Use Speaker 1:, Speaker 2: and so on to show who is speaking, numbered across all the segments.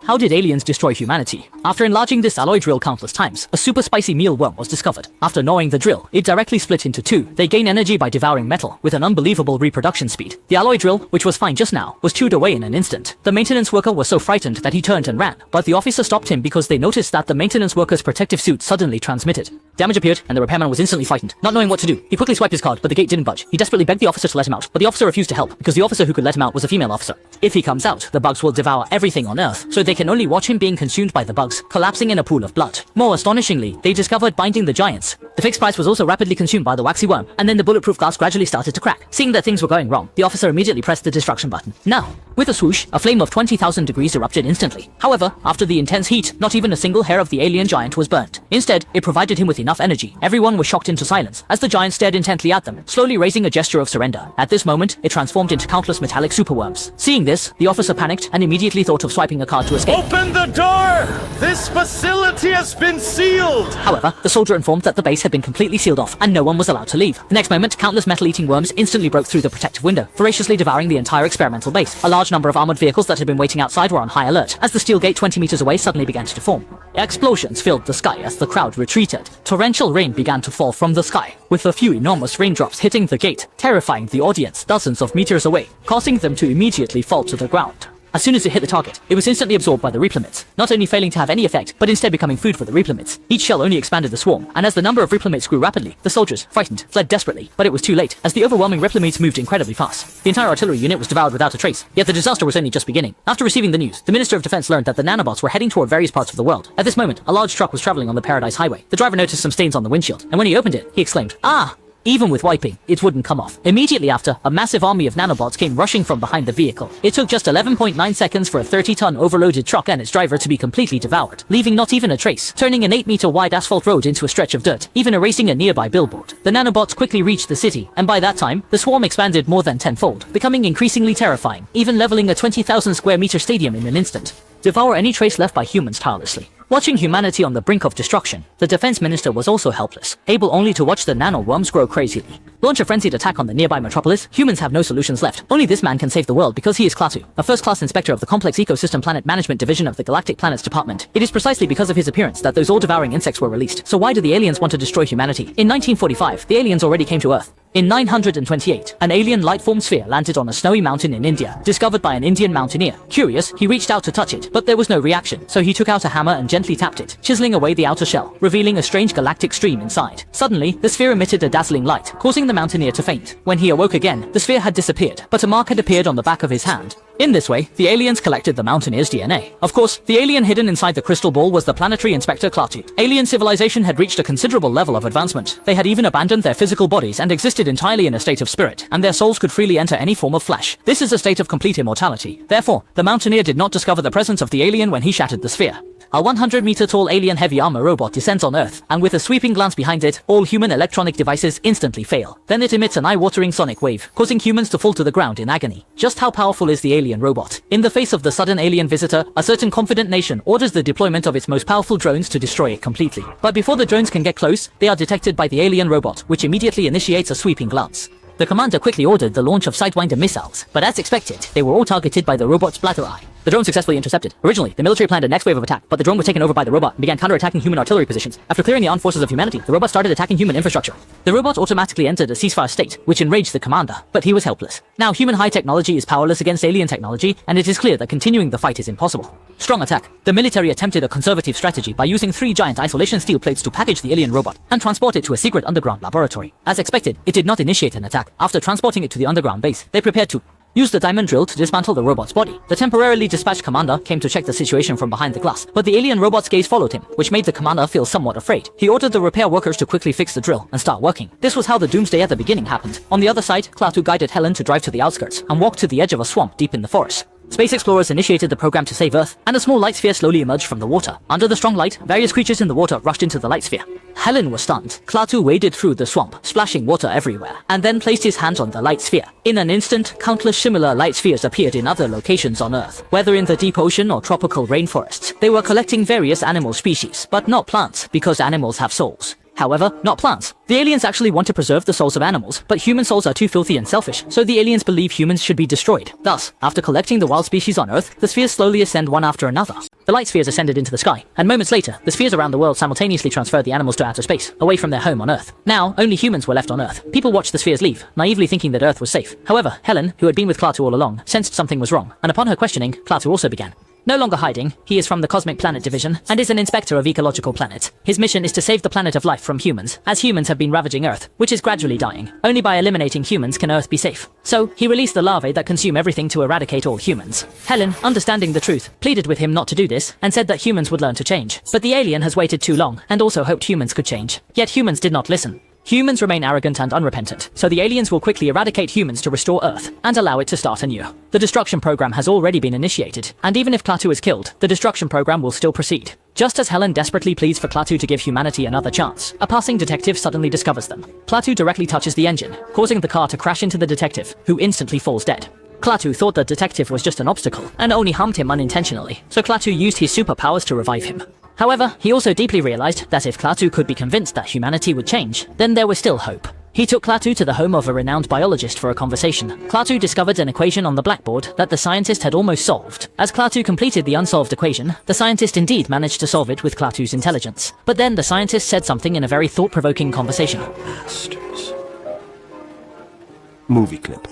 Speaker 1: How did aliens destroy humanity? After enlarging this alloy drill countless times, a super spicy mealworm was discovered. After gnawing the drill, it directly split into two. They gain energy by devouring metal with an unbelievable reproduction speed. The alloy drill, which was fine just now, was chewed away in an instant. The maintenance worker was so frightened that he turned and ran, but the officer stopped him because they noticed that the maintenance worker's protective suit suddenly transmitted. Damage appeared, and the repairman was instantly frightened. Not knowing what to do, he quickly swiped his card, but the gate didn't budge. He desperately begged the officer to let him out, but the officer refused to help because the officer who could let him out was a female officer. If he comes out, the bugs will devour everything on Earth, so they can only watch him being consumed by the bugs, collapsing in a pool of blood. More astonishingly, they discovered binding the giants. The fixed price was also rapidly consumed by the waxy worm, and then the bulletproof glass gradually started to crack. Seeing that things were going wrong, the officer immediately pressed the destruction button. Now, with a swoosh, a flame of 20,000 degrees erupted instantly. However, after the intense heat, not even a single hair of the alien giant was burnt. Instead, it provided him with enough energy. Everyone was shocked into silence as the giant stared intently at them, slowly raising a gesture of surrender. At this moment, it transformed into countless metallic superworms. Seeing this, the officer panicked and immediately thought of swiping a card to escape.
Speaker 2: Open the door! This facility has been sealed!
Speaker 1: However, the soldier informed that the base had been completely sealed off and no one was allowed to leave. The next moment, countless metal-eating worms instantly broke through the protective window, voraciously devouring the entire experimental base. A large number of armored vehicles that had been waiting outside were on high alert as the steel gate 20 meters away suddenly began to deform. Explosions filled the sky as the crowd retreated. Torrential rain began to fall from the sky, with a few enormous raindrops hitting the gate, terrifying the audience dozens of meters away, causing them to immediately fall to the ground. As soon as it hit the target, it was instantly absorbed by the replimids, not only failing to have any effect, but instead becoming food for the replimids. Each shell only expanded the swarm, and as the number of replimids grew rapidly, the soldiers, frightened, fled desperately, but it was too late, as the overwhelming replimids moved incredibly fast. The entire artillery unit was devoured without a trace, yet the disaster was only just beginning. After receiving the news, the Minister of Defense learned that the nanobots were heading toward various parts of the world. At this moment, a large truck was traveling on the Paradise Highway. The driver noticed some stains on the windshield, and when he opened it, he exclaimed, "Ah!" Even with wiping, it wouldn't come off. Immediately after, a massive army of nanobots came rushing from behind the vehicle. It took just 11.9 seconds for a 30-ton overloaded truck and its driver to be completely devoured, leaving not even a trace, turning an 8-meter wide asphalt road into a stretch of dirt, even erasing a nearby billboard. The nanobots quickly reached the city, and by that time, the swarm expanded more than tenfold, becoming increasingly terrifying, even leveling a 20,000 square meter stadium in an instant. Devour any trace left by humans tirelessly. Watching humanity on the brink of destruction, the defense minister was also helpless, able only to watch the nanoworms grow crazily. Launch a frenzied attack on the nearby metropolis, humans have no solutions left. Only this man can save the world because he is Klaatu, a first-class inspector of the Complex Ecosystem Planet Management Division of the Galactic Planets Department. It is precisely because of his appearance that those all-devouring insects were released. So why do the aliens want to destroy humanity? In 1945, the aliens already came to Earth. In 928, an alien light-form sphere landed on a snowy mountain in India, discovered by an Indian mountaineer. Curious, he reached out to touch it, but there was no reaction, so he took out a hammer and gently tapped it, chiseling away the outer shell, revealing a strange galactic stream inside. Suddenly, the sphere emitted a dazzling light, causing the mountaineer to faint. When he awoke again, the sphere had disappeared, but a mark had appeared on the back of his hand. In this way, the aliens collected the mountaineer's DNA. Of course, the alien hidden inside the crystal ball was the planetary inspector Klaatu. Alien civilization had reached a considerable level of advancement. They had even abandoned their physical bodies and existed entirely in a state of spirit, and their souls could freely enter any form of flesh. This is a state of complete immortality. Therefore, the mountaineer did not discover the presence of the alien when he shattered the sphere. A 100-meter-tall alien heavy armor robot descends on Earth, and with a sweeping glance behind it, all human electronic devices instantly fail. Then it emits an eye-watering sonic wave, causing humans to fall to the ground in agony. Just how powerful is the alien robot? In the face of the sudden alien visitor, a certain confident nation orders the deployment of its most powerful drones to destroy it completely. But before the drones can get close, they are detected by the alien robot, which immediately initiates a sweeping glance. The commander quickly ordered the launch of Sidewinder missiles, but as expected, they were all targeted by the robot's bladder eye. The drone successfully intercepted. Originally, the military planned a next wave of attack, but the drone was taken over by the robot and began counter-attacking human artillery positions. After clearing the armed forces of humanity, the robot started attacking human infrastructure. The robot automatically entered a ceasefire state, which enraged the commander, but he was helpless. Now human high technology is powerless against alien technology, and it is clear that continuing the fight is impossible. Strong attack. The military attempted a conservative strategy by using 3 giant isolation steel plates to package the alien robot and transport it to a secret underground laboratory. As expected, it did not initiate an attack. After transporting it to the underground base, they prepared to use the diamond drill to dismantle the robot's body. The temporarily dispatched commander came to check the situation from behind the glass, but the alien robot's gaze followed him, which made the commander feel somewhat afraid. He ordered the repair workers to quickly fix the drill and start working. This was how the doomsday at the beginning happened. On the other side, Klaatu guided Helen to drive to the outskirts and walk to the edge of a swamp deep in the forest. Space explorers initiated the program to save Earth, and a small light sphere slowly emerged from the water. Under the strong light, various creatures in the water rushed into the light sphere. Helen was stunned. Klaatu waded through the swamp, splashing water everywhere, and then placed his hands on the light sphere. In an instant, countless similar light spheres appeared in other locations on Earth. Whether in the deep ocean or tropical rainforests, they were collecting various animal species, but not plants, because animals have souls. However, not plants. The aliens actually want to preserve the souls of animals, but human souls are too filthy and selfish, so the aliens believe humans should be destroyed. Thus, after collecting the wild species on Earth, the spheres slowly ascend one after another. The light spheres ascended into the sky, and moments later, the spheres around the world simultaneously transferred the animals to outer space, away from their home on Earth. Now, only humans were left on Earth. People watched the spheres leave, naively thinking that Earth was safe. However, Helen, who had been with Klaatu all along, sensed something was wrong, and upon her questioning, Klaatu also began. No longer hiding, he is from the Cosmic Planet Division and is an inspector of ecological planets. His mission is to save the planet of life from humans, as humans have been ravaging Earth, which is gradually dying. Only by eliminating humans can Earth be safe. So, he released the larvae that consume everything to eradicate all humans. Helen, understanding the truth, pleaded with him not to do this and said that humans would learn to change. But the alien has waited too long and also hoped humans could change. Yet humans did not listen. Humans remain arrogant and unrepentant, so the aliens will quickly eradicate humans to restore Earth and allow it to start anew. The destruction program has already been initiated, and even if Klaatu is killed, the destruction program will still proceed. Just as Helen desperately pleads for Klaatu to give humanity another chance, a passing detective suddenly discovers them. Klaatu directly touches the engine, causing the car to crash into the detective, who instantly falls dead. Klaatu thought the detective was just an obstacle, and only harmed him unintentionally, so Klaatu used his superpowers to revive him. However, he also deeply realized that if Klaatu could be convinced that humanity would change, then there was still hope. He took Klaatu to the home of a renowned biologist for a conversation. Klaatu discovered an equation on the blackboard that the scientist had almost solved. As Klaatu completed the unsolved equation, the scientist indeed managed to solve it with Klaatu's intelligence. But then the scientist said something in a very thought-provoking conversation.
Speaker 3: Bastards. Movie clip.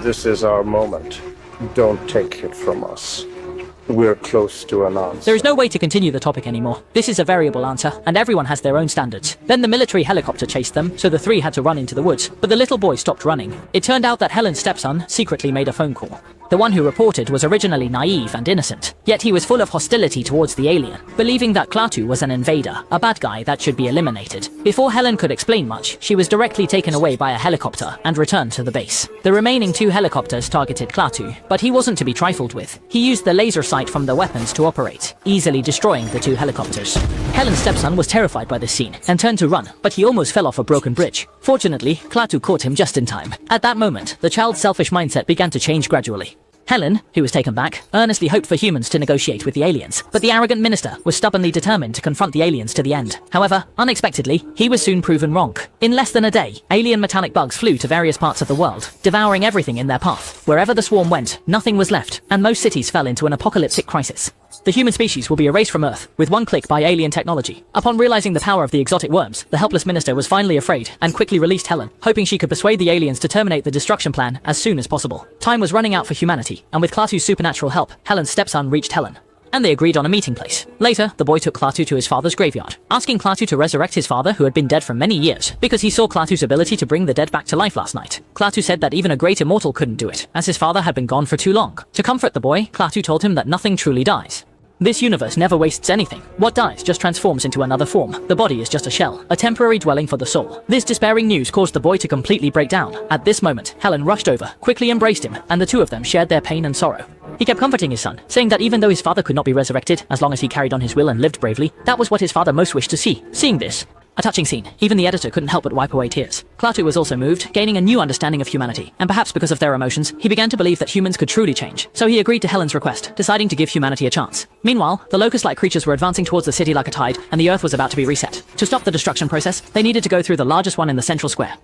Speaker 4: This is our moment. Don't take it from us. We're close to an answer.
Speaker 1: There is no way to continue the topic anymore. This is a variable answer, and everyone has their own standards. Then the military helicopter chased them, so the three had to run into the woods. But the little boy stopped running. It turned out that Helen's stepson secretly made a phone call. The one who reported was originally naive and innocent, yet he was full of hostility towards the alien, believing that Klaatu was an invader, a bad guy that should be eliminated. Before Helen could explain much, she was directly taken away by a helicopter and returned to the base. The remaining two helicopters targeted Klaatu, but he wasn't to be trifled with. He used the laser sight from the weapons to operate, easily destroying the two helicopters. Helen's stepson was terrified by this scene and turned to run, but he almost fell off a broken bridge. Fortunately, Klaatu caught him just in time. At that moment, the child's selfish mindset began to change gradually. Helen, who was taken back, earnestly hoped for humans to negotiate with the aliens, but the arrogant minister was stubbornly determined to confront the aliens to the end. However, unexpectedly, he was soon proven wrong. In less than a day, alien metallic bugs flew to various parts of the world, devouring everything in their path. Wherever the swarm went, nothing was left, and most cities fell into an apocalyptic crisis. The human species will be erased from Earth with one click by alien technology. Upon realizing the power of the exotic worms, the helpless minister was finally afraid and quickly released Helen, hoping she could persuade the aliens to terminate the destruction plan as soon as possible. Time was running out for humanity, and with Klaatu's supernatural help, Helen's stepson reached Helen, and they agreed on a meeting place. Later, the boy took Klaatu to his father's graveyard, asking Klaatu to resurrect his father who had been dead for many years, because he saw Klaatu's ability to bring the dead back to life last night. Klaatu said that even a great immortal couldn't do it, as his father had been gone for too long. To comfort the boy, Klaatu told him that nothing truly dies. This universe never wastes anything. What dies just transforms into another form. The body is just a shell, a temporary dwelling for the soul. This despairing news caused the boy to completely break down. At this moment, Helen rushed over, quickly embraced him, and the two of them shared their pain and sorrow. He kept comforting his son, saying that even though his father could not be resurrected, as long as he carried on his will and lived bravely, that was what his father most wished to see. Seeing this, a touching scene. Even the editor couldn't help but wipe away tears. Klaatu was also moved, gaining a new understanding of humanity, and perhaps because of their emotions, he began to believe that humans could truly change. So he agreed to Helen's request, deciding to give humanity a chance. Meanwhile, the locust-like creatures were advancing towards the city like a tide, and the Earth was about to be reset. To stop the destruction process, they needed to go through the largest one in the central square.